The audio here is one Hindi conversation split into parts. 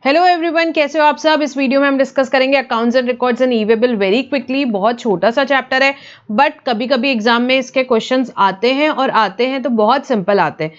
हेलो एवरीवन, कैसे हो आप सब। इस वीडियो में हम डिस्कस करेंगे accounts and records and e-way bill very quickly. बहुत छोटा सा चैप्टर है बट कभी कभी एग्जाम में इसके क्वेश्चंस आते हैं और आते हैं तो बहुत सिंपल आते हैं।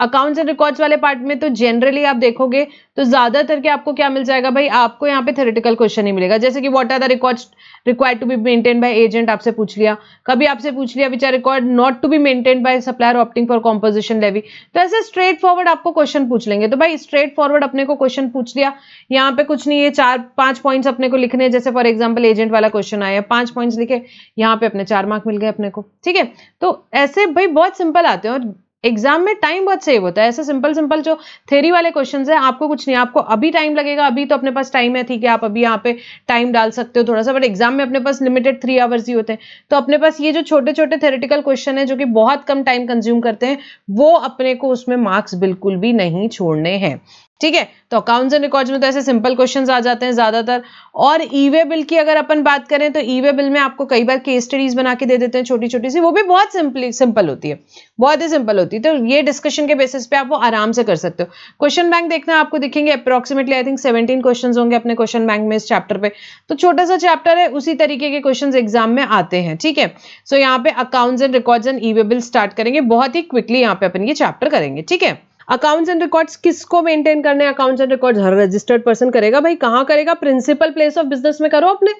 अकाउंट्स एंड रिकॉर्ड्स वाले पार्ट में तो जनरली आप देखोगे तो ज्यादातर के आपको क्या मिल जाएगा भाई, आपको यहाँ पे थ्योरेटिकल क्वेश्चन ही मिलेगा। जैसे कि what are the records required to be maintain by agent, आपसे पूछ लिया। कभी आपसे पूछ लिया which are record not to be maintain by supplier opting for composition levy. तो ऐसे स्ट्रेट फॉरवर्ड आपको क्वेश्चन पूछ लेंगे। तो भाई स्ट्रेट फॉरवर्ड अपने को क्वेश्चन पूछ लिया, यहाँ पे कुछ नहीं है, 4-5 पॉइंट्स अपने को लिखने हैं। जैसे फॉर एग्जांपल एजेंट वाला क्वेश्चन आया, 5 पॉइंट्स लिखे, यहाँ पे अपने 4 मार्क मिल गए अपने को। ठीक है, तो ऐसे भाई बहुत सिंपल आते हैं और एग्जाम में टाइम बहुत सेव होता है। ऐसे सिंपल सिंपल जो थ्योरी वाले क्वेश्चंस हैं, आपको कुछ नहीं, आपको अभी टाइम लगेगा, अभी तो अपने पास टाइम है, ठीक है, आप अभी यहाँ पे टाइम डाल सकते हो थोड़ा सा, बट एग्जाम में अपने पास लिमिटेड 3 आवर्स ही होते हैं। तो अपने पास ये जो छोटे छोटे थ्योरेटिकल क्वेश्चन है जो कि बहुत कम टाइम कंज्यूम करते हैं, वो अपने को उसमें मार्क्स बिल्कुल भी नहीं छोड़ने हैं। ठीक है, तो अकाउंट्स एंड रिकॉर्ड्स में तो ऐसे सिंपल क्वेश्चंस आ जाते हैं ज्यादातर। और ई-वे बिल की अगर अपन बात करें तो ई-वे बिल में आपको कई बार केस स्टडीज बना के दे देते हैं छोटी छोटी सी, वो भी बहुत सिंपल होती है, बहुत ही सिंपल होती है। तो ये डिस्कशन के बेसिस पे आप वो आराम से कर सकते हो। क्वेश्चन बैंक देखना, आपको दिखेंगे अप्रोक्सीमेटली आई थिंक 17 क्वेश्चन होंगे अपने क्वेश्चन बैंक में इस चैप्टर पे। तो छोटा सा चैप्टर है, उसी तरीके के क्वेश्चन एग्जाम में आते हैं। ठीक है, सो यहाँ पे accounts and records and e-way bill start करेंगे, बहुत ही क्विकली यहाँ पे अपन ये चैप्टर करेंगे। ठीक है, अकाउंट्स एंड रिकॉर्ड्स किसको मेंटेन करने हैं? Accounts and records her registered person करेगा। भाई कहां करेगा? प्रिंसिपल प्लेस ऑफ बिजनेस में करो अपने।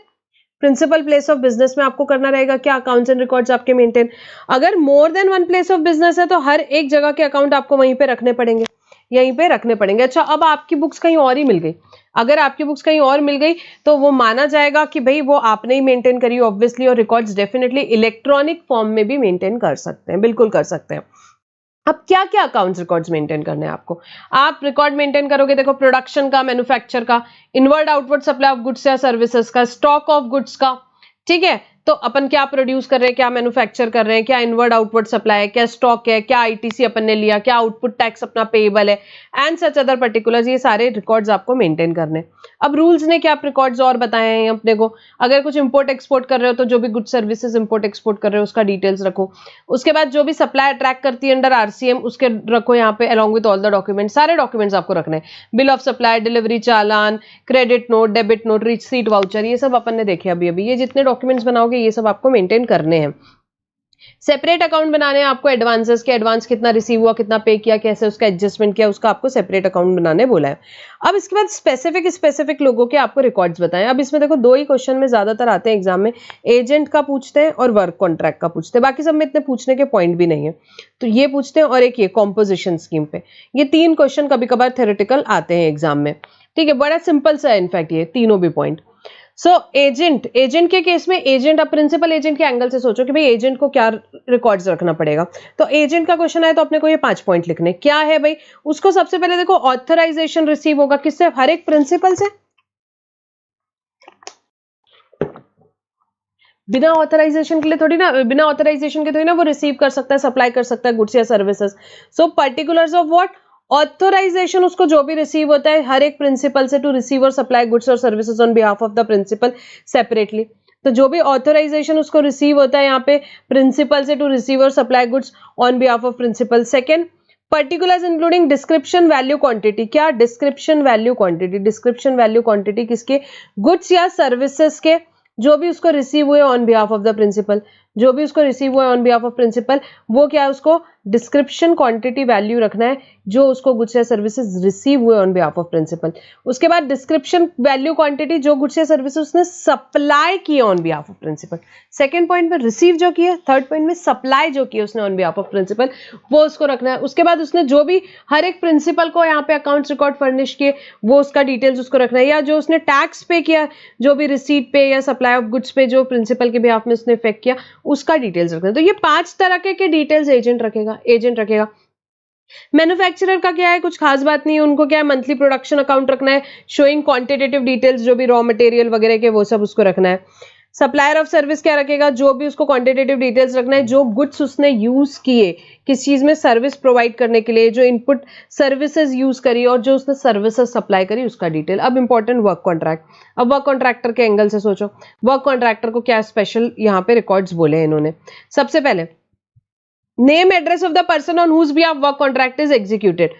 प्रिंसिपल प्लेस ऑफ बिजनेस में आपको करना रहेगा क्या? अकाउंट्स एंड रिकॉर्ड्स आपके मेंटेन। अगर more than one place of business है तो हर एक जगह के अकाउंट आपको वहीं पे रखने पड़ेंगे, यहीं पे रखने पड़ेंगे। अच्छा, अब आपकी बुक्स कहीं और ही मिल गई, अगर आपकी बुक्स कहीं और मिल गई तो वो माना जाएगा कि भाई वो आपने ही मेंटेन करी ऑब्वियसली, और रिकॉर्ड्स डेफिनेटली इलेक्ट्रॉनिक फॉर्म में भी मेंटेन कर सकते हैं, बिल्कुल कर सकते हैं। अब क्या क्या अकाउंट्स रिकॉर्ड्स मेंटेन करने हैं आपको? आप रिकॉर्ड मेंटेन करोगे, देखो, प्रोडक्शन का, मैन्युफैक्चर का, inward outward supply of goods या सर्विसेज का, स्टॉक ऑफ गुड्स का। ठीक है, तो अपन क्या प्रोड्यूस कर रहे हैं, क्या मैन्युफैक्चर कर रहे हैं, क्या इनवर्ड आउटवर्ड सप्लाई है, क्या स्टॉक है, क्या आईटीसी अपन ने लिया, क्या आउटपुट टैक्स अपना पेएबल है, एंड सच अदर पर्टिकुलर्स। ये सारे रिकॉर्ड्स आपको मेंटेन करने। अब रूल्स ने क्या रिकॉर्ड्स और बताए हैं अपने को? अगर कुछ इंपोर्ट एक्सपोर्ट कर रहे हो तो जो भी गुड्स सर्विसेज इंपोर्ट एक्सपोर्ट कर रहे हो उसका डिटेल्स रखो। उसके बाद जो भी सप्लाई ट्रैक करती है अंडर आरसीएम, उसके रखो यहाँ पे along with all the document. सारे डॉक्यूमेंट्स आपको रखने हैं, bill of supply, delivery challan, credit note, debit note, receipt, voucher, ये सब अपन ने देखे अभी अभी। ये जितने डॉक्यूमेंट्स बनाओगे ये सब आपको मेंटेन करने हैं। सेपरेट अकाउंट बनाने हैं आपको एडवांसेस के, एडवांस कितना रिसीव हुआ, कितना पे किया, कैसे उसका एडजस्टमेंट किया, उसका आपको सेपरेट अकाउंट बनाने बोला है। अब इसके बाद स्पेसिफिक लोगों के आपको रिकॉर्ड्स बताएं। अब इसमें देखो 2 ही क्वेश्चन में ज्यादातर आते हैं एग्जाम में, एजेंट का पूछते हैं और वर्क कॉन्ट्रैक्ट का पूछते हैं, बाकी सब में इतने पूछने के पॉइंट भी नहीं है। तो ये पूछते हैं और एक ये कॉम्पोजिशन स्कीम पे। ये 3 क्वेश्चन कभी कभार थ्योरेटिकल आते हैं एग्जाम में। ठीक है, बड़ा सिंपल सा है इनफैक्ट ये तीनों भी पॉइंट। सो एजेंट के केस में एजेंट, अब प्रिंसिपल एजेंट के एंगल से सोचो कि भाई एजेंट को क्या रिकॉर्ड्स रखना पड़ेगा। तो एजेंट का क्वेश्चन आया तो अपने को ये 5 पॉइंट लिखने। क्या है भाई? उसको सबसे पहले देखो ऑथराइजेशन रिसीव होगा किससे? हर एक प्रिंसिपल से। बिना ऑथराइजेशन के लिए थोड़ी ना, बिना ऑथराइजेशन के थोड़ी ना वो रिसीव कर सकता है, सप्लाई कर सकता है गुड्स या services. So particulars of what? Authorization उसको जो भी रिसीव होता है हर एक प्रिंसिपल से टू रिसीव और सप्लाई गुड्स और services on behalf of the principal separately. तो जो भी ऑथराइजेशन उसको रिसीव होता है यहाँ पे प्रिंसिपल से टू रिसीव और supply goods on behalf of principal. Second, particulars including description value quantity. क्या? Description value quantity. Description value quantity किसके? गुड्स या सर्विसेज के, जो भी उसको रिसीव हुए on behalf of the principal, जो भी उसको रिसीव हुआ ऑन बिहाफ ऑफ प्रिंसिपल, वो क्या है? उसको डिस्क्रिप्शन क्वांटिटी वैल्यू रखना है जो उसको गुड्स या सर्विसेज रिसीव हुए ऑन बिहाफ ऑफ प्रिंसिपल। उसके बाद डिस्क्रिप्शन वैल्यू क्वांटिटी जो गुड्स या सर्विसेज उसने सप्लाई किए on behalf of principal. Second point में रिसीव जो किया, थर्ड पॉइंट में सप्लाई जो किया उसने ऑन बिहाफ ऑफ प्रिंसिपल, वो उसको रखना है। उसके बाद उसने जो भी हर एक प्रिंसिपल को यहाँ पे अकाउंट्स रिकॉर्ड फर्निश किए वो उसका डिटेल्स उसको रखना है, या जो उसने टैक्स पे किया, जो भी रिसीट पे या सप्लाई ऑफ गुड्स पे जो प्रिंसिपल के बिहाफ में उसने इफेक्ट किया उसका डिटेल्स रखना है। तो ये 5 तरह के डिटेल्स एजेंट रखेगा। मैन्युफैक्चरर का क्या है? कुछ खास बात नहीं है, उनको क्या है? मंथली प्रोडक्शन अकाउंट रखना है, शोइंग क्वांटिटेटिव डिटेल्स, जो भी रॉ मटेरियल वगैरह के वो सब उसको रखना है। सप्लायर ऑफ सर्विस क्या रखेगा? जो भी उसको क्वांटिटेटिव डिटेल्स रखना है, जो गुड्स उसने यूज किए किस चीज में, सर्विस प्रोवाइड करने के लिए, जो इनपुट सर्विसेज यूज करी और जो उसने सर्विसेज सप्लाई करी उसका डिटेल। अब इंपॉर्टेंट वर्क कॉन्ट्रैक्ट। अब वर्क कॉन्ट्रैक्टर के एंगल से सोचो, वर्क कॉन्ट्रैक्टर को क्या स्पेशल यहाँ पे रिकॉर्ड्स बोले हैं इन्होंने। सबसे पहले name address of the person on whose behalf work contract is executed.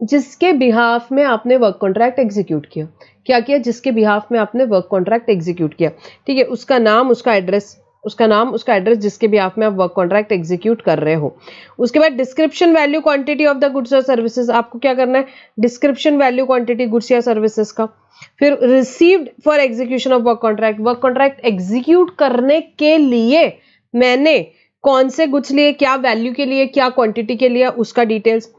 जिसके बिहाफ में आपने वर्क कॉन्ट्रैक्ट एग्जीक्यूट किया। क्या किया? जिसके बिहाफ में आपने वर्क कॉन्ट्रैक्ट एग्जीक्यूट किया। ठीक है, उसका नाम, उसका एड्रेस, उसका नाम, उसका एड्रेस, जिसके बिहाफ में आप वर्क कॉन्ट्रैक्ट एग्जीक्यूट कर रहे हो। उसके बाद description, value, quantity of the goods और सर्विसेज। आपको क्या करना है? डिस्क्रिप्शन, वैल्यू, क्वांटिटी गुड्स या सर्विसेज का। फिर received for execution of work contract, work contract execute करने के लिए मैंने कौन से गुड्स लिए, क्या वैल्यू के लिए, क्या क्वांटिटी के लिए, उसका details.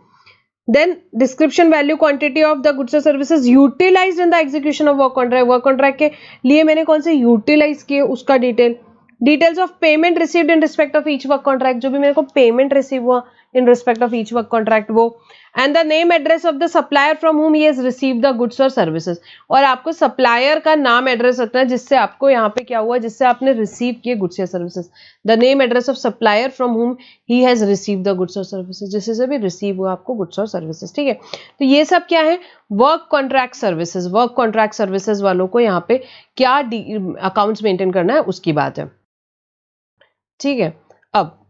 Then description, value, quantity of the goods or services utilized in the execution of work contract, work contract के लिए मैंने कौन से यूटिलाइज किए, उसका detail. Details of payment received in respect of each work contract, जो भी मेरे को पेमेंट रिसीव हुआ in respect of each work contract वो। And the name, address of the supplier from whom he has received the goods और सर्विसेज। और आपको सप्लायर का नाम, एड्रेस रखना है जिससे आपको यहाँ पे क्या हुआ, जिससे आपने रिसीव किए गुड्स या services. The name, address of supplier from whom he has received the goods और सर्विसेज, जिससे से भी रिसीव हुआ आपको गुड्स और सर्विसेज। ठीक है, तो ये सब क्या है? Work contract services. Work contract services वालों को यहाँ पे क्या अकाउंट्स मेंटेन करना है उसकी बात है। ठीक है, अब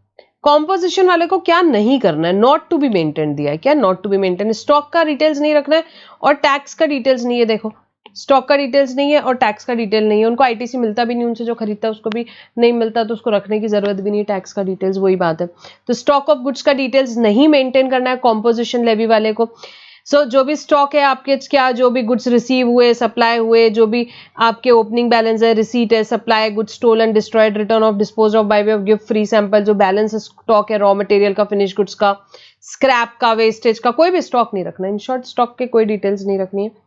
कॉम्पोजिशन वाले को क्या नहीं करना है? नॉट टू बी मेंटेन दिया है। क्या not to be maintain? Stock का डिटेल्स नहीं रखना है और टैक्स का डिटेल्स नहीं है। देखो, स्टॉक का डिटेल्स नहीं है और टैक्स का डिटेल नहीं है। उनको आईटीसी मिलता भी नहीं, उनसे जो खरीदता है उसको भी नहीं मिलता, तो उसको रखने की जरूरत भी नहीं है टैक्स का डिटेल्स। वही बात है। तो स्टॉक ऑफ गुड्स का डिटेल्स नहीं मेंटेन करना है कॉम्पोजिशन लेवी वाले को। जो भी स्टॉक है आपके, क्या जो भी गुड्स रिसीव हुए, सप्लाई हुए, जो भी आपके ओपनिंग बैलेंस है, रिसीट है, supply, goods stolen, destroyed, return of, dispose of by way of gift, free sample, जो बैलेंस स्टॉक है, रॉ मटेरियल का, फिनिश गुड्स का, स्क्रैप का, वेस्टेज का, कोई भी स्टॉक नहीं रखना है। इन शॉर्ट स्टॉक के कोई डिटेल्स नहीं रखनी है।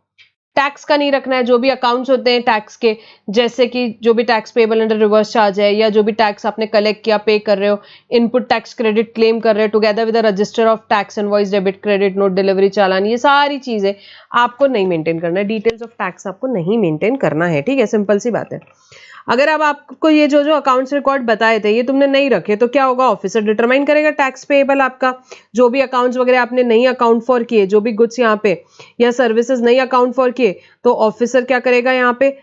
टैक्स का नहीं रखना है। जो भी अकाउंट्स होते हैं टैक्स के, जैसे कि जो भी tax payable under reverse charge है, या जो भी टैक्स आपने कलेक्ट किया, पे कर रहे हो, इनपुट टैक्स क्रेडिट क्लेम कर रहे हो, together with the register of tax invoice, debit, credit note, delivery challan, ये सारी चीजें आपको नहीं मेंटेन करना है। डिटेल्स ऑफ टैक्स आपको नहीं मेंटेन करना है। ठीक है, सिंपल सी बात है। अगर अब आपको ये जो अकाउंट्स रिकॉर्ड बताए थे ये तुमने नहीं रखे तो क्या होगा? ऑफिसर डिटरमाइन करेगा टैक्स पेएबल आपका। जो भी अकाउंट्स वगैरह आपने नहीं अकाउंट फॉर किए, जो भी गुड्स यहाँ पे या सर्विसेज नहीं अकाउंट फॉर किए, तो ऑफिसर क्या करेगा? यहाँ पे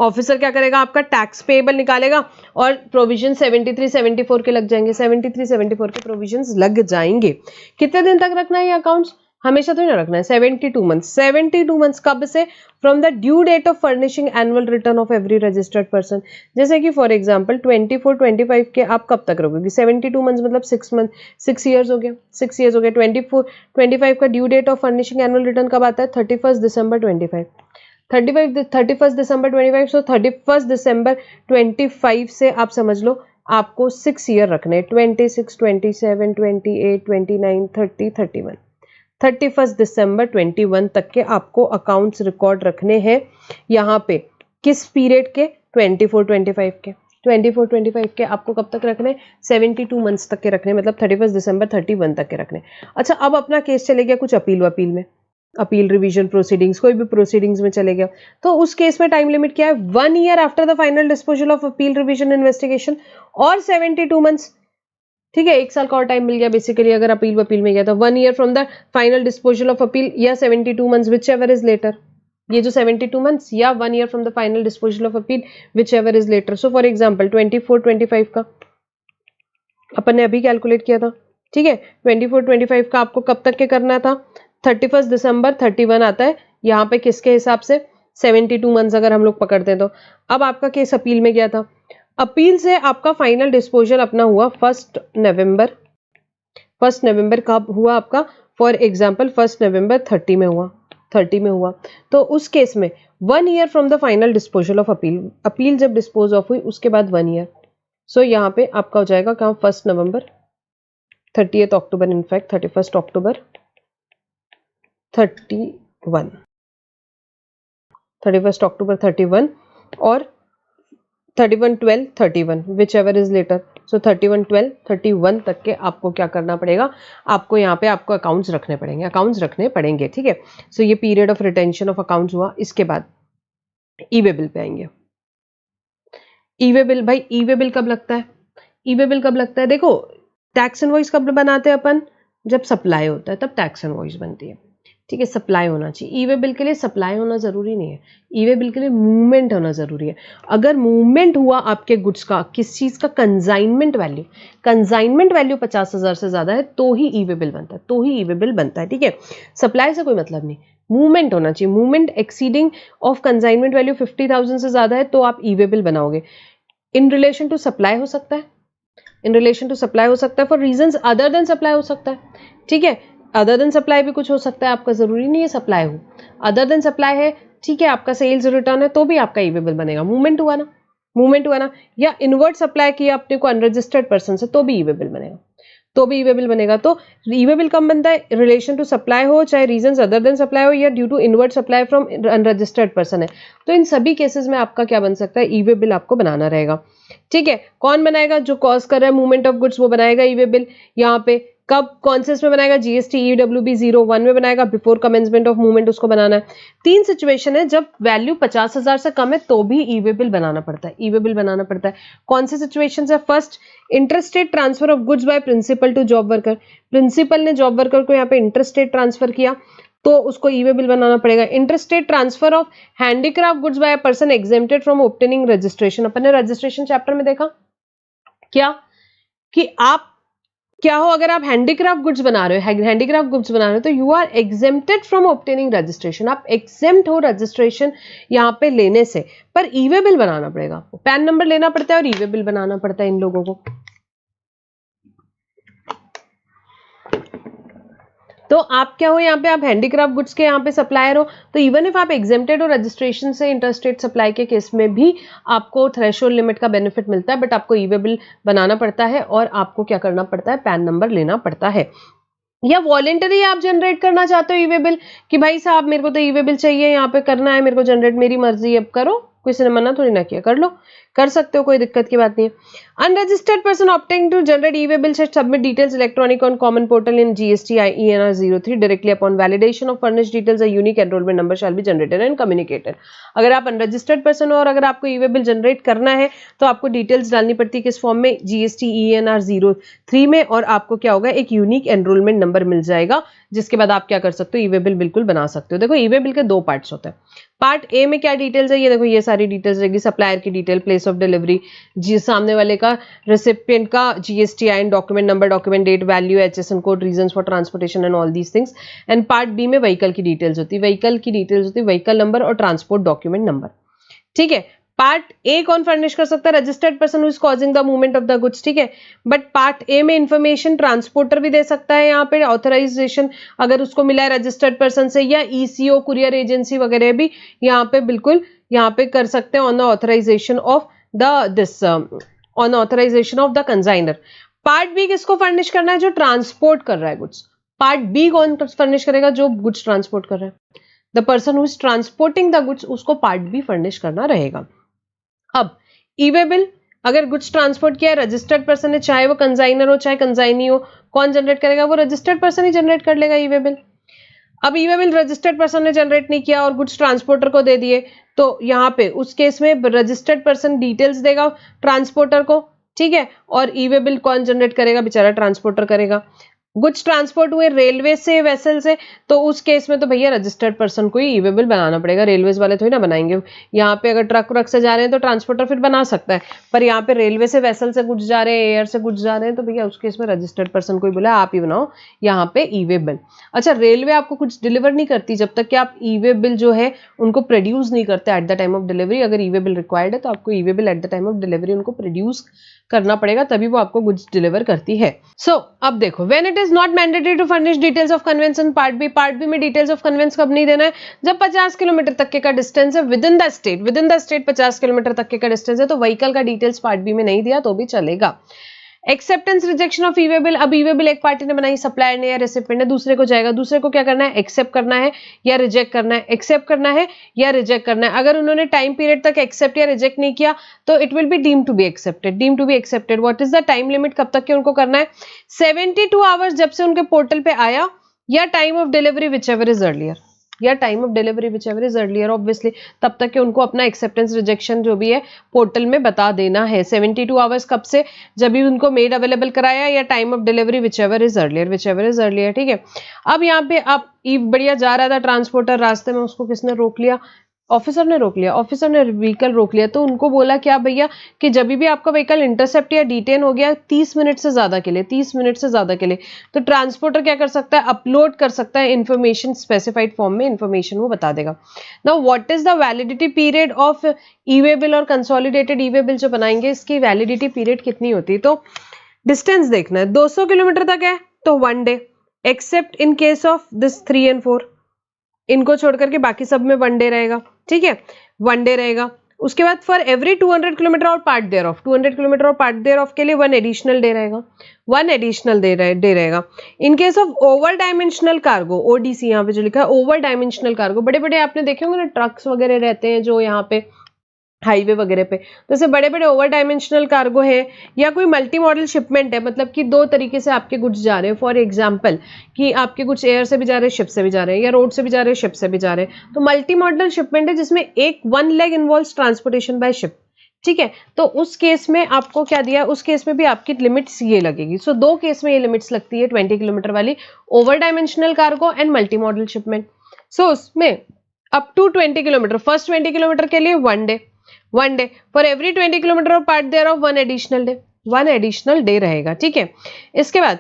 ऑफिसर क्या करेगा? आपका टैक्स पेएबल निकालेगा और प्रोविजन 73, 74 के लग जाएंगे। 73, 74 के प्रोविजंस लग जाएंगे। कितने दिन तक रखना है ये अकाउंट्स? हमेशा तो नहीं रखना है। 72 मंथ्स। 72 मंथ्स कब से? From the due date of furnishing annual return of every registered person. जैसे कि फॉर एग्जांपल 24, 25 के आप कब तक रखोगे? 72 मंथ्स मतलब 6 ईयर्स हो गया। 6 ईयर्स हो गए। 24, 25 का due date of furnishing annual return कब आता है? 31 दिसंबर 25। 31 दिसंबर 25। सो 31 दिसंबर 25 से आप समझ लो आपको 6 ईयर रखने। 26, 27, 28, 29, 30, 31। 31 दिसंबर 21 तक के आपको अकाउंट्स रिकॉर्ड रखने हैं यहाँ पे। किस पीरियड के? 24, 25 के। 24, 25 के आपको कब तक रखने? 72 मंथ्स तक के रखने, मतलब 31 दिसंबर 31 तक के रखने। अच्छा, अब अपना केस चले गया कुछ अपील वपील में, अपील, रिवीजन प्रोसीडिंग्स, कोई भी प्रोसीडिंग्स में चले गया, तो उस केस में टाइम लिमिट क्या है? 1 year after the final disposal of appeal, revision, investigation और 72 मंथ्स। ठीक है, 1 साल का और टाइम मिल गया बेसिकली अगर अपील वपील में गया तो। 1 year from the final disposal of appeal या 72 months whichever is later. ये जो 72 मंथ्स या 1 year from the final disposal of appeal whichever is later. So for example 24, 25 का अपन ने अभी कैलकुलेट किया था। ठीक है, 24, 25 का आपको कब तक के करना था? 31 दिसंबर 31 आता है यहाँ पे किसके हिसाब से? 72 मंथ्स अगर हम लोग पकड़ते हैं तो। अब आपका केस अपील में गया था। अपील से आपका फाइनल डिस्पोजल अपना हुआ 1 नवंबर। 1 नवंबर कब हुआ आपका? फॉर एग्जाम्पल 1 नवंबर 30 में हुआ। 30 में हुआ तो उस केस में 1 year from the final disposal of appeal. Appeal जब डिस्पोज ऑफ हुई उसके बाद 1 ईयर। सो यहाँ पे आपका हो जाएगा क्या? 1 नवंबर, 30 अक्टूबर, इनफैक्ट 31 अक्टूबर 31, 31 अक्टूबर 31 और 31/12/31 विच एवर इज लेटर। सो 31/12/31 तक के आपको क्या करना पड़ेगा? आपको यहाँ पे आपको अकाउंट्स रखने पड़ेंगे। अकाउंट्स रखने पड़ेंगे। ठीक है, सो ये period of retention of accounts हुआ। इसके बाद ई वे बिल पे आएंगे। ई वे बिल, भाई ई वे बिल कब लगता है? ई वे बिल कब लगता है? देखो, टैक्स इनवॉइस कब बनाते हैं अपन? जब सप्लाई होता है तब टैक्स इनवॉइस बनती है। ठीक है, सप्लाई होना चाहिए। ई वे बिल के लिए सप्लाई होना जरूरी नहीं है, ई वे बिल के लिए मूवमेंट होना जरूरी है। अगर मूवमेंट हुआ आपके गुड्स का, किस चीज का, कंसाइनमेंट वैल्यू 50,000 से ज्यादा है तो ही ई वे बिल बनता है, तो ही ई वे बिल बनता है। ठीक है, सप्लाई से कोई मतलब नहीं, मूवमेंट होना चाहिए। Movement exceeding of consignment value 50,000 से ज्यादा है तो आप ई वे बिल बनाओगे। इन रिलेशन टू सप्लाई हो सकता है, इन रिलेशन टू सप्लाई हो सकता है, for reasons other than supply हो सकता है। ठीक है, अदर देन सप्लाई भी कुछ हो सकता है, आपका जरूरी नहीं है सप्लाई हो। अदर देन सप्लाई है, ठीक है, आपका सेल्स रिटर्न है तो भी आपका ई वे बिल बनेगा, मूवमेंट हुआ ना, या इनवर्ट सप्लाई किया अपने को अनरजिस्टर्ड पर्सन से तो भी ई वे बिल बनेगा, तो भी ई वे बिल बनेगा। तो ई वे बिल कब बनता है, रिलेशन टू सप्लाई हो, चाहे रीजंस अदर देन सप्लाई हो, या due to inward supply from unregistered person है। तो इन सभी केसेस में आपका क्या बन सकता है, ई वे बिल आपको बनाना रहेगा। ठीक है, कौन बनाएगा, जो कॉज कर रहा है मूवमेंट ऑफ गुड्स वो बनाएगा ई वे बिल। यहाँ पे कब, कौन से इसमें बनाएगा, जीएसटी EWB 01 में बनाएगा, बिफोर कमेंसमेंट ऑफ मूवमेंट उसको बनाना है। 3 सिचुएशन है जब वैल्यू 50,000 से कम है तो भी ई वे बिल बनाना पड़ता है, ई वे बिल बनाना पड़ता है। कौन से सिचुएशन है, first interstate transfer of goods by principal to job worker, principal ने जॉब वर्कर को यहाँ पे इंटरस्टेट ट्रांसफर किया तो उसको ई वे बिल बनाना पड़ेगा। Interstate transfer of handicraft goods by a person exempted from obtaining registration, अपन ने रजिस्ट्रेशन चैप्टर में देखा क्या कि आप क्या हो, अगर आप हैंडीक्राफ्ट गुड्स बना रहे हो तो you are exempted from obtaining registration, आप एग्जेम्प्ट हो रजिस्ट्रेशन यहाँ पे लेने से, पर ई वे बिल बनाना पड़ेगा आपको, पैन नंबर लेना पड़ता है और ई वे बिल बनाना पड़ता है इन लोगों को। तो आप क्या हो, यहाँ पे आप हैंडीक्राफ्ट गुड्स के यहाँ पे सप्लायर हो, तो इवन इफ आप एग्जेम्प्टेड हो रजिस्ट्रेशन से, इंटरस्टेट सप्लाई के केस में भी आपको थ्रेशोल्ड लिमिट का बेनिफिट मिलता है, बट आपको ई वे बिल बनाना पड़ता है और आपको क्या करना पड़ता है, पैन नंबर लेना पड़ता है। या वॉलेंटरी आप जनरेट करना चाहते हो ई वे बिल कि भाई साहब मेरे को तो ई वे बिल चाहिए, यहाँ पे करना है मेरे को जनरेट, मेरी मर्जी, अब करो, किसी ने मना थोड़ी ना किया, कर लो, कर सकते हो, कोई दिक्कत की बात नहीं है। Unregistered person opting to generate e way bill should submit details electronic on common portal in GST ENR 03 directly upon validation of furnished details a unique enrollment number shall be generated and communicated। अगर आप अनरजिस्टर्ड पर्सन हो और अगर आपको ई वे बिल जनरेट करना है तो आपको डिटेल्स डालनी पड़ती है किस फॉर्म में, GST ENR 03 में, और आपको क्या होगा, एक यूनिक एनरोलमेंट नंबर मिल जाएगा, जिसके बाद आप क्या कर सकते हो, ई वे बिल बिल्कुल बना सकते हो। देखो ई वे बिल के 2 पार्ट्स होते हैं। पार्ट ए में क्या डिटेल्स है, ये देखो, ये सारी डिटेल्स रहेगी, सप्लायर की डिटेल, प्लेस ऑफ डिलीवरी, जी सामने वाले का, रेसिपिएंट का GST IN, document number, document date, value, HSN code, reasons for transportation and all these things. And part B में व्हीकल की डिटेल्स होती है, व्हीकल नंबर और ट्रांसपोर्ट डॉक्यूमेंट नंबर। ठीक है, पार्ट ए कौन फर्निश कर सकता है, registered person who is causing the movement of the goods. ठीक है, बट पार्ट ए में इंफॉर्मेशन ट्रांसपोर्टर भी दे सकता है, यहाँ पे ऑथराइजेशन अगर उसको मिला है रजिस्टर्ड पर्सन से, या ECO कुरियर एजेंसी वगैरह भी यहाँ पे बिल्कुल यहाँ पे कर सकते हैं on the authorisation of the consignor. Part B किसको फर्निश करना है, जो ट्रांसपोर्ट कर रहा है गुड्स। पार्ट बी कौन फर्निश करेगा, जो गुड्स ट्रांसपोर्ट कर रहा है, the person who is transporting the goods, उसको पार्ट बी फर्निश करना रहेगा। अब ई वे बिल अगर गुड्स ट्रांसपोर्ट किया है, रजिस्टर्ड पर्सन है, चाहे वो कंसाइनर हो चाहे कंसाइनी हो, कौन जनरेट करेगा, वो रजिस्टर्ड पर्सन ही जनरेट कर लेगा ई वे बिल। अब e way bill registered person ने जनरेट नहीं किया और गुड्स ट्रांसपोर्टर को दे दिए, तो यहाँ पे उस केस में रजिस्टर्ड पर्सन डिटेल्स देगा ट्रांसपोर्टर को। ठीक है, और ई वे बिल कौन जनरेट करेगा, बेचारा ट्रांसपोर्टर करेगा। गुड्स ट्रांसपोर्ट हुए रेलवे से, वेसल से, तो उस केस में तो भैया रजिस्टर्ड पर्सन को ही ई वे बिल बनाना पड़ेगा, रेलवेज वाले थोड़ी ना बनाएंगे। यहाँ पे अगर ट्रक से जा रहे हैं तो ट्रांसपोर्टर फिर बना सकता है, पर यहाँ पे रेलवे से, वेसल से गुड्स जा रहे हैं, एयर से गुड्स जा रहे हैं, तो भैया उस केस में रजिस्टर्ड पर्सन को ही बोला आप ही बनाओ यहाँ पे ई वे बिल। अच्छा, रेलवे आपको कुछ डिलीवर नहीं करती जब तक कि आप ई वे बिल जो है उनको प्रोड्यूस नहीं करते at the time of delivery. अगर ई वे बिल रिक्वायर्ड है तो आपको e way bill at the time of delivery उनको प्रोड्यूस करना पड़ेगा, तभी वो आपको गुड्स डिलीवर करती है। सो अब देखो, when it is not mandatory to furnish details of conveyance in part B में डिटेल्स ऑफ कन्वेंस कब नहीं देना है, जब 50 किलोमीटर तक के का डिस्टेंस है with in the state 50 kilometre तक के का डिस्टेंस है, तो व्हीकल का डिटेल्स पार्ट बी में नहीं दिया तो भी चलेगा। Acceptance rejection of E way bill, अब ई वे बिल एक पार्टी ने बनाई, सप्लायर ने या रेसिपिएंट ने, दूसरे को जाएगा, दूसरे को क्या करना है, एक्सेप्ट करना है या रिजेक्ट करना है, एक्सेप्ट करना है या रिजेक्ट करना है। अगर उन्होंने टाइम पीरियड तक एक्सेप्ट या रिजेक्ट नहीं किया तो it will be deemed to be accepted. What is the time limit, कब तक के उनको करना है, 72 आवर्स जब से उनके पोर्टल पे आया, या time of delivery whichever is earlier. या time of delivery whichever is earlier, obviously तब तक कि उनको अपना एक्सेप्टेंस रिजेक्शन जो भी है पोर्टल में बता देना है। 72 आवर्स कब से, जब भी उनको मेड अवेलेबल कराया, या time of delivery whichever is earlier, ठीक है। अब यहाँ पे आप बढ़िया जा रहा था ट्रांसपोर्टर, रास्ते में उसको किसने रोक लिया, ऑफिसर ने रोक लिया, ऑफिसर ने व्हीकल रोक लिया। तो उनको बोला क्या भैया कि जब भी आपका व्हीकल इंटरसेप्ट या डिटेन हो गया 30 मिनट से ज्यादा के लिए, 30 मिनट से ज्यादा के लिए, तो ट्रांसपोर्टर क्या कर सकता है, अपलोड कर सकता है इन्फॉर्मेशन, स्पेसिफाइड फॉर्म में इन्फॉर्मेशन वो बता देगा। Now what is the validity period of E way bill और कंसोलिडेटेड ई वे बिल जो बनाएंगे, इसकी वैलिडिटी पीरियड कितनी होती है। तो डिस्टेंस देखना है, 200 किलोमीटर तक है तो 1 day, accept in case of this 3 and 4, इनको छोड़ करके बाकी सब में 1 डे रहेगा, ठीक है, 1 डे रहेगा। उसके बाद फॉर एवरी 200 किलोमीटर और पार्ट देयर ऑफ, 200 किलोमीटर और पार्ट देयर ऑफ के लिए 1 एडिशनल डे रहेगा, 1 एडिशनल डे रहेगा। In case of over dimensional cargo, ODC यहाँ पे जो लिखा है ओवर डायमेंशनल कार्गो, बड़े बड़े आपने देखे होंगे ना ट्रक्स वगैरह रहते हैं जो यहाँ पे हाईवे वगैरह पे, तो जैसे बड़े बड़े ओवर डायमेंशनल कार्गो है, या कोई मल्टी मॉडल शिपमेंट है, मतलब कि 2 तरीके से आपके गुड्स जा रहे हैं। फॉर एग्जांपल कि आपके कुछ एयर से भी जा रहे हैं, शिप से भी जा रहे हैं, या रोड से भी जा रहे हैं, शिप से भी जा रहे हैं, तो मल्टी मॉडल शिपमेंट है जिसमें एक 1 leg involves transportation by ship, ठीक है। तो उस केस में आपको क्या दिया है, उस केस में भी आपकी लिमिट्स ये लगेगी। सो 2 केस में ये लिमिट्स लगती है 20 किलोमीटर वाली, over dimensional cargo and multi modal shipment. So उसमें up to 20 kilometre, first 20 kilometre के लिए 1 day, 1 day for every 20 kilometre of part thereof 1 additional day, 1 additional day रहेगा, ठीक है। इसके बाद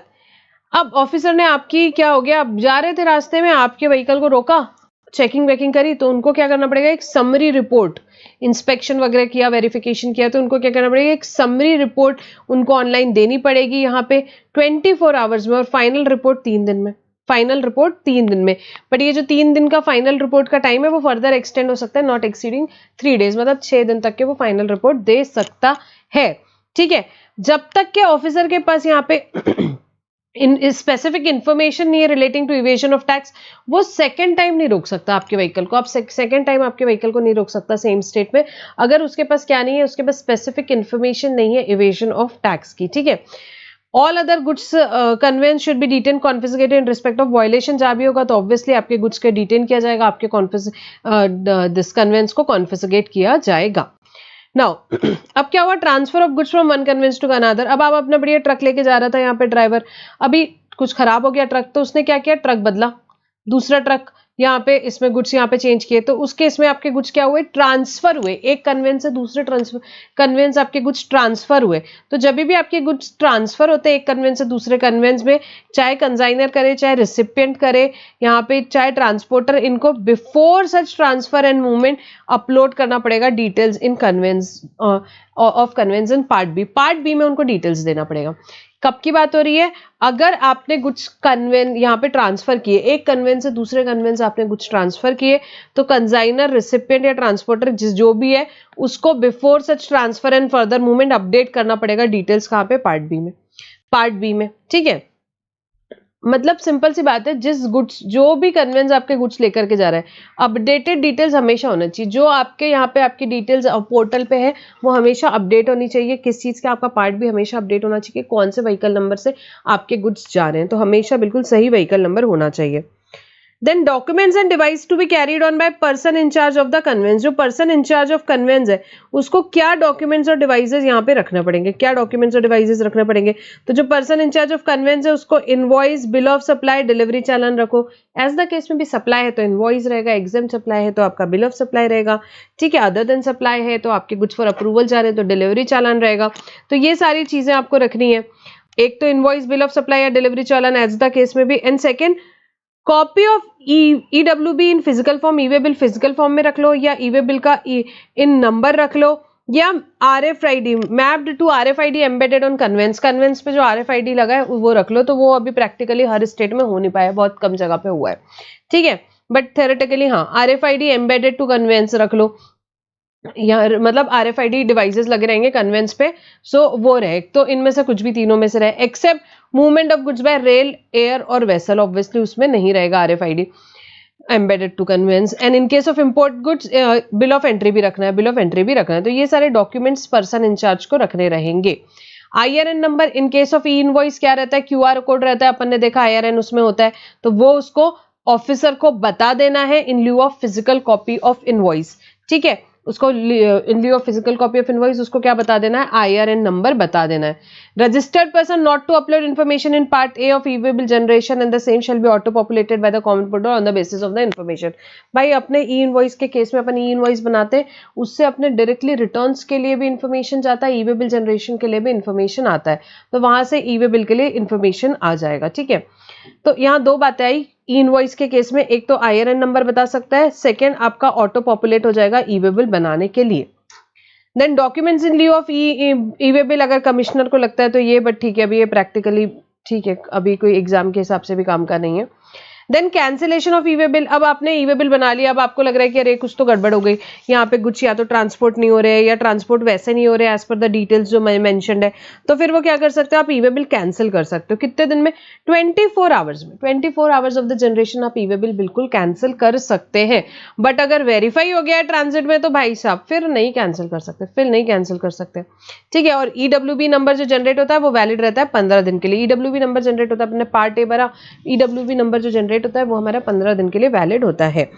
अब ऑफिसर ने आपकी क्या हो गया, आप जा रहे थे रास्ते में, आपके व्हीकल को रोका, चेकिंग वेकिंग करी, तो उनको क्या करना पड़ेगा, एक समरी रिपोर्ट, इंस्पेक्शन वगैरह किया, वेरिफिकेशन किया, तो उनको क्या करना पड़ेगा, एक समरी रिपोर्ट उनको ऑनलाइन देनी पड़ेगी यहाँ पे 24 आवर्स में, और फाइनल रिपोर्ट 3 दिन में, फाइनल रिपोर्ट 3 दिन में। बट ये जो 3 दिन का फाइनल रिपोर्ट का टाइम है वो फर्दर एक्सटेंड हो सकता है, नॉट एक्सीडिंग 3 डेज, मतलब 6 दिन तक के वो फाइनल रिपोर्ट दे सकता है, ठीक है। जब तक के ऑफिसर के पास यहाँ पे स्पेसिफिक इंफॉर्मेशन नहीं है relating to evasion of tax, वो सेकंड टाइम नहीं रोक सकता आपके व्हीकल को, आप सेकंड टाइम आपके व्हीकल को नहीं रोक सकता सेम स्टेट में, अगर उसके पास क्या नहीं है, उसके पास स्पेसिफिक इंफॉर्मेशन नहीं है इवेजन ऑफ टैक्स की, ठीक है। All other goods conveyance should be detain confiscated in respect of violation, जहां भी होगा तो ऑब्वियसली आपके गुड्स के डिटेन किया जाएगा, आपके दिस कन्वेंस को कॉन्फिस्केट किया जाएगा। नाउ अब क्या हुआ, transfer of goods from one conveyance to another. अब आप अपना बढ़िया ट्रक लेके जा रहा था यहाँ पे ड्राइवर, अभी कुछ खराब हो गया ट्रक, तो उसने क्या किया, ट्रक बदला, दूसरा ट्रक यहाँ पे इसमें गुड्स यहाँ पे चेंज किए, तो उस केस में आपके गुड्स क्या हुए, ट्रांसफर हुए, एक कन्वेंस से दूसरे कन्वेंस आपके गुड्स ट्रांसफर हुए। तो जब भी आपके गुड्स ट्रांसफर होते हैं एक कन्वेंस से दूसरे कन्वेंस में, चाहे कंसाइनर करे चाहे रिसिपिएंट करे, यहाँ पे चाहे ट्रांसपोर्टर, इनको before such transfer and movement upload करना पड़ेगा details in conveyance of conveyance in part B. Part B में उनको डिटेल्स देना पड़ेगा। कब की बात हो रही है, अगर आपने कुछ कन्वेंस यहाँ पे ट्रांसफर किए, एक कन्वेंस से दूसरे कन्वेंस आपने कुछ ट्रांसफर किए, तो कंसाइनर, रिसिपिएंट या ट्रांसपोर्टर जो भी है उसको before such transfer and further movement update करना पड़ेगा डिटेल्स, कहाँ पे, पार्ट बी में, पार्ट बी में, ठीक है। मतलब सिंपल सी बात है, जिस गुड्स, जो भी कन्वेंस आपके गुड्स लेकर के जा रहा है, अपडेटेड डिटेल्स हमेशा होना चाहिए। जो आपके यहाँ पे आपकी डिटेल्स पोर्टल पे है वो हमेशा अपडेट होनी चाहिए। किस चीज़ का, आपका पार्ट भी हमेशा अपडेट होना चाहिए, कौन से व्हीकल नंबर से आपके गुड्स जा रहे हैं, तो हमेशा बिल्कुल सही व्हीकल नंबर होना चाहिए। Then documents and device to be carried on by person in-charge of the conveyance. जो पर्सन इंचार्ज ऑफ कन्वेंस है उसको क्या डॉक्यूमेंट्स और डिवाइसेस यहाँ पे रखना पड़ेंगे, क्या डॉक्यूमेंट्स और डिवाइसेस रखने पड़ेंगे, तो जो पर्सन इंचार्ज ऑफ कन्वेंस है उसको invoice, bill of supply, delivery challan रखो। एज द केस में भी सप्लाई है तो इनवॉइस रहेगा, एग्जाम सप्लाई है तो आपका बिल ऑफ सप्लाई रहेगा, ठीक है। अदर देन सप्लाई है तो आपके गुड्स फॉर अप्रूवल जा रहे हैं तो डिलीवरी चालान रहेगा। तो ये सारी चीजें आपको रखनी है, एक तो इनवॉइस, बिल ऑफ सप्लाई या delivery challan as the case में भी, and second copy of EWB in physical form, e way bill physical form में रख लो, या ई वे बिल का इन नंबर रख लो, या RFID mapped to RFID embedded on conveyance. Conveyance पे जो RFID लगा है वो रख लो। तो वो अभी प्रैक्टिकली हर स्टेट में हो नहीं पाया, बहुत कम जगह पे हुआ है, ठीक है, बट थ्योरेटिकली हाँ RFID एम्बेडेड टू कन्वेंस रख लो, या मतलब RFID डिवाइसेस लगे रहेंगे कन्वेंस पे, सो वो रहे। तो इनमें से कुछ भी तीनों में से रहे, except movement of goods by rail, air और वेसल, ऑब्वियसली उसमें नहीं रहेगा RFID embedded to conveyance. And in case of import goods bill of entry भी रखना है, बिल ऑफ एंट्री भी रखना है। तो ये सारे डॉक्यूमेंट्स पर्सन इंचार्ज को रखने रहेंगे। IRN number in case of E invoice क्या रहता है, QR कोड रहता है, अपन ने देखा IRN उसमें होता है, तो वो उसको ऑफिसर को बता देना है in lieu of physical copy of invoice, ठीक है, उसको in lieu of physical copy of invoice उसको क्या बता देना है, IRN नंबर बता देना है। Registered person not to upload information in part A of e way bill generation and the same shall be auto populated by the common portal on the basis of the information. भाई अपने ई इनवॉइस के केस में अपन ई इनवॉइस बनाते हैं, उससे अपने डायरेक्टली रिटर्न्स के लिए भी इन्फॉर्मेशन जाता है, ई-वे-बिल जनरेशन के लिए भी इन्फॉर्मेशन आता है, तो वहां से ई-वे-बिल के लिए इन्फॉर्मेशन आ जाएगा, ठीक है। तो यहाँ दो बातें आई ई इनवॉइस के केस में, एक तो IRN नंबर बता सकता है, सेकेंड आपका ऑटो पॉपुलेट हो जाएगा ई-वे-बिल बनाने के लिए। Then documents in lieu of e way bill अगर कमिश्नर को लगता है तो ये, बट ठीक है अभी ये प्रैक्टिकली ठीक है, अभी कोई एग्जाम के हिसाब से भी काम का नहीं है। देन कैंसिलेशन ऑफ ई-वे-बिल, अब आपने ई-वे-बिल बना लिया, अब आपको लग रहा है कि अरे कुछ तो गड़बड़ हो गई, यहाँ पे कुछ या तो ट्रांसपोर्ट नहीं हो रहे या ट्रांसपोर्ट वैसे नहीं हो रहे एज पर द डिटेल्स जो मैं मेंशन्ड है, तो फिर वो क्या कर सकते हो, आप ई-वे-बिल कैंसिल कर सकते हो। कितने दिन में? 24 आवर्स में, 24 आवर्स ऑफ द जनरेशन आप ई-वे-बिल बिल्कुल कैंसिल कर सकते हैं। बट अगर वेरीफाई हो गया है ट्रांजिट में तो भाई साहब फिर नहीं कैंसिल कर सकते, फिर नहीं कैंसिल कर सकते, ठीक है। और EWB नंबर जो जनरेट होता है वो वैलिड रहता है 15 दिन के लिए। EWB नंबर जनरेट होता है, अपने पार्ट ए भरा, EWB नंबर जो जनरेट होता है वो हमारा 15 दिन के लिए वैलिड होता है।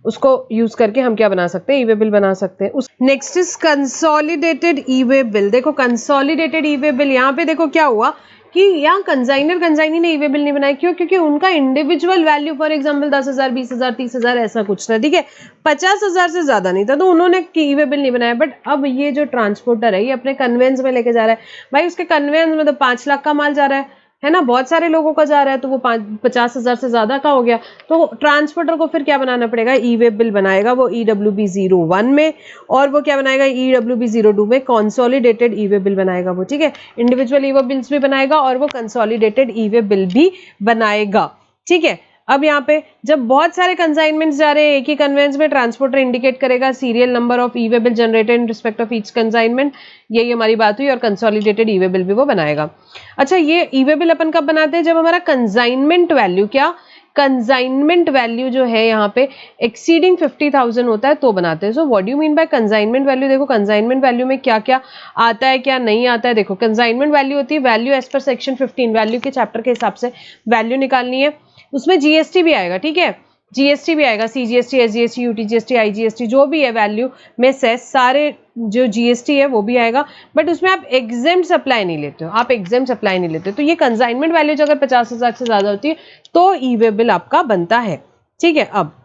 उसको यूज करके हम क्या बना सकते हैं, ई-वे-बिल बना सकते हैं। Next is consolidated e way bill. देखो कंसोलिडेटेड ई-वे-बिल, यहाँ पे देखो क्या हुआ कि यहाँ कंजाइनी ने ई-वे-बिल नहीं बनाया, क्यों? क्योंकि उनका इंडिविजुअल वैल्यू फॉर एग्जांपल 10,000, 20,000, 30,000 ऐसा कुछ था, ठीक है, 50,000 से ज्यादा नहीं था, तो उन्होंने ई-वे-बिल नहीं बनाया। बट अब ये जो ट्रांसपोर्टर है ये अपने कन्वेंस में लेके जा रहा है, भाई उसके कन्वेंस में तो 5 लाख का माल जा रहा है ना, बहुत सारे लोगों का जा रहा है, तो वो 50,000 से ज्यादा का हो गया, तो ट्रांसपोर्टर को फिर क्या बनाना पड़ेगा, ई-वे-बिल बनाएगा वो EWB 01 में, और वो क्या बनाएगा EWB 02 में कंसोलिडेटेड ई-वे-बिल बनाएगा वो, ठीक है, इंडिविजुअल ई-वे-बिल्स भी बनाएगा और वो कंसोलिडेटेड ई-वे-बिल भी बनाएगा, ठीक है। अब यहाँ पे जब बहुत सारे कंसाइनमेंट्स जा रहे हैं एक ही कन्वेंस में, ट्रांसपोर्टर इंडिकेट करेगा serial number of e way bill generated in respect of each consignment, यही हमारी बात हुई, और कंसोलिडेटेड ई-वे-बिल भी वो बनाएगा। अच्छा, ये ई-वे-बिल अपन कब बनाते हैं, जब हमारा कंसाइनमेंट वैल्यू, क्या कंसाइनमेंट वैल्यू जो है यहाँ पे एक्सीडिंग 50,000 होता है तो बनाते हैं। So what do you mean by consignment value? देखो कंसाइनमेंट वैल्यू में क्या क्या आता है, क्या नहीं आता है। देखो कंसाइनमेंट वैल्यू होती है value as per section 15, value के चैप्टर के हिसाब से वैल्यू निकालनी है, उसमें GST भी आएगा, ठीक है, GST भी आएगा, CGST, SGST, UTGST, IGST, जो भी है वैल्यू में से सारे जो GST है वो भी आएगा, बट उसमें आप एग्जेम्प्ट सप्लाई नहीं लेते हो, आप एग्जेम्प्ट सप्लाई नहीं लेते हो। तो ये कंसाइनमेंट वैल्यू जो अगर 50,000 से ज्यादा होती है तो ई-वे-बिल आपका बनता है, ठीक है। अब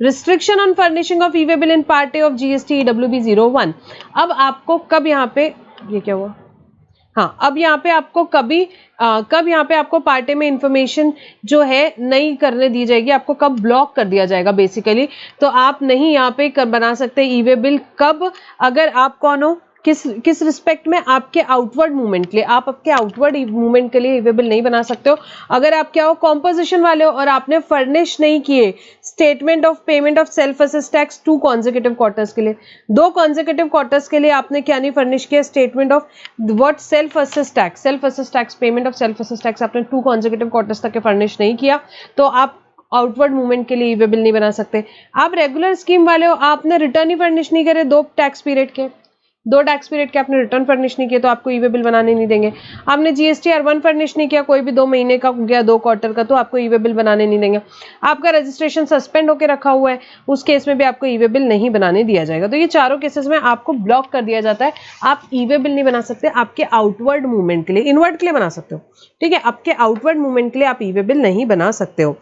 restriction on furnishing of e way bill in part A of GST EWB 01। अब आपको कब यहाँ पे ये क्या हुआ, हाँ, अब यहाँ पे आपको कब यहाँ पे आपको पार्ट ए में इंफॉर्मेशन जो है नहीं करने दी जाएगी, आपको कब ब्लॉक कर दिया जाएगा बेसिकली, तो आप नहीं यहाँ पे बना सकते ई-वे-बिल कब, अगर आप कौन हो, किस रिस्पेक्ट में, आपके आउटवर्ड मूवमेंट के लिए, आप आपके आउटवर्ड मूवमेंट के लिए ई-वे-बिल नहीं बना सकते हो। अगर आप क्या हो, कॉम्पोजिशन वाले हो और आपने फर्निश नहीं किए statement of payment of self assess tax 2 consecutive quarters के लिए, 2 कॉन्जिक्यूटिव क्वार्टर्स के लिए आपने क्या नहीं फर्निश किया, statement of what self assess tax, payment of self assess tax आपने 2 कॉन्जिक्यूटिव क्वार्टर्स तक के फर्निश नहीं किया, तो आप आउटवर्ड मूवमेंट के लिए ई-वे-बिल नहीं बना सकते। आप रेगुलर स्कीम वाले हो, आपने रिटर्न ही फर्निश नहीं करे 2 टैक्स पीरियड के आपने रिटर्न फर्निश नहीं किया तो आपको ई-वे-बिल बनाने नहीं देंगे। आपने GST R1 फर्निश नहीं किया, कोई भी 2 महीने का हो गया, 2 क्वार्टर का, तो आपको ई-वे-बिल बनाने नहीं देंगे। आपका रजिस्ट्रेशन सस्पेंड होकर रखा हुआ है, उस केस में भी आपको ई-वे-बिल नहीं बनाने दिया जाएगा। तो ये चारों केसेस में आपको ब्लॉक कर दिया जाता है, आप ई-वे-बिल नहीं बना सकते आपके आउटवर्ड मूवमेंट के लिए, इनवर्ड के लिए बना सकते हो, ठीक है, आपके आउटवर्ड मूवमेंट के लिए आप ई-वे-बिल नहीं बना सकते हो।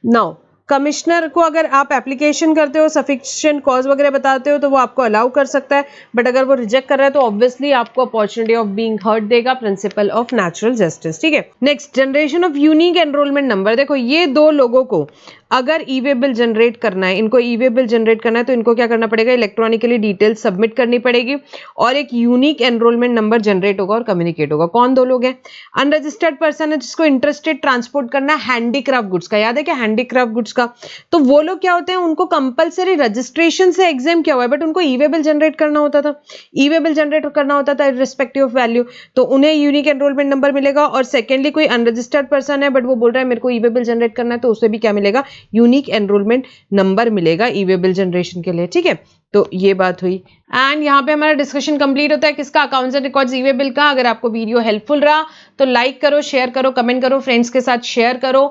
नाउ कमिश्नर को अगर आप एप्लीकेशन करते हो, सफिशिएंट कॉज वगैरह बताते हो तो वो आपको अलाउ कर सकता है, बट अगर वो रिजेक्ट कर रहा है तो ऑब्वियसली आपको अपॉर्चुनिटी ऑफ बीइंग हर्ड देगा, प्रिंसिपल ऑफ नेचुरल जस्टिस, ठीक है। Next, generation of unique enrolment number. देखो ये 2 लोगों को अगर ई-वे-बिल जनरेट करना है, इनको ई-वे-बिल जनरेट करना है तो इनको क्या करना पड़ेगा, इलेक्ट्रॉनिकली डिटेल्स सबमिट करनी पड़ेगी और एक यूनिक एनरोलमेंट नंबर जनरेट होगा और कम्युनिकेट होगा। कौन 2 लोग हैं, अनरजिस्टर्ड पर्सन है जिसको इंटरेस्टेड ट्रांसपोर्ट करना है हैंडीक्राफ्ट गुड्स का, याद है क्या, हैंडीक्राफ्ट गुड्स का, तो वो लोग क्या होते हैं, उनको कंपलसरी रजिस्ट्रेशन से एग्जाम किया हुआ है, बट उनको ई-वे-बिल जनरेट करना होता था, ई-वे-बिल जनरेट करना होता था रिस्पेक्टिव ऑफ वैल्यू, तो उन्हें यूनिक एनरोलमेंट नंबर मिलेगा। और सेकेंडली कोई अनरजिस्टर्ड पर्सन है बट वो बोल रहा है मेरे को ई-वे-बिल जनरेट करना है, तो उसे भी क्या मिलेगा, यूनिक एनरोलमेंट नंबर मिलेगा ई-वे-बिल जनरेशन के लिए, ठीक है। तो ये बात हुई एंड यहाँ पे हमारा डिस्कशन कंप्लीट होता है किसका, accounts and records e-way bill का। अगर आपको वीडियो हेल्पफुल रहा तो लाइक करो, शेयर करो, कमेंट करो, फ्रेंड्स के साथ शेयर करो।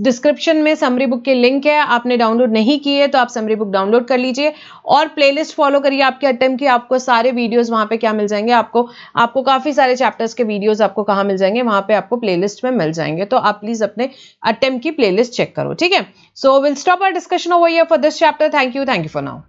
डिस्क्रिप्शन में समरी बुक के लिंक है, आपने डाउनलोड नहीं की है तो आप समरी बुक डाउनलोड कर लीजिए और प्लेलिस्ट फॉलो करिए आपके अटेम्प्ट की। आपको सारे वीडियोस वहां पे क्या मिल जाएंगे, आपको काफी सारे चैप्टर्स के वीडियोस आपको कहाँ मिल जाएंगे, वहां पे आपको प्लेलिस्ट में मिल जाएंगे। तो आप प्लीज अपने अटेम्प्ट की प्लेलिस्ट चेक करो, ठीक है। So will stop our discussion over here for this chapter. Thank you for now.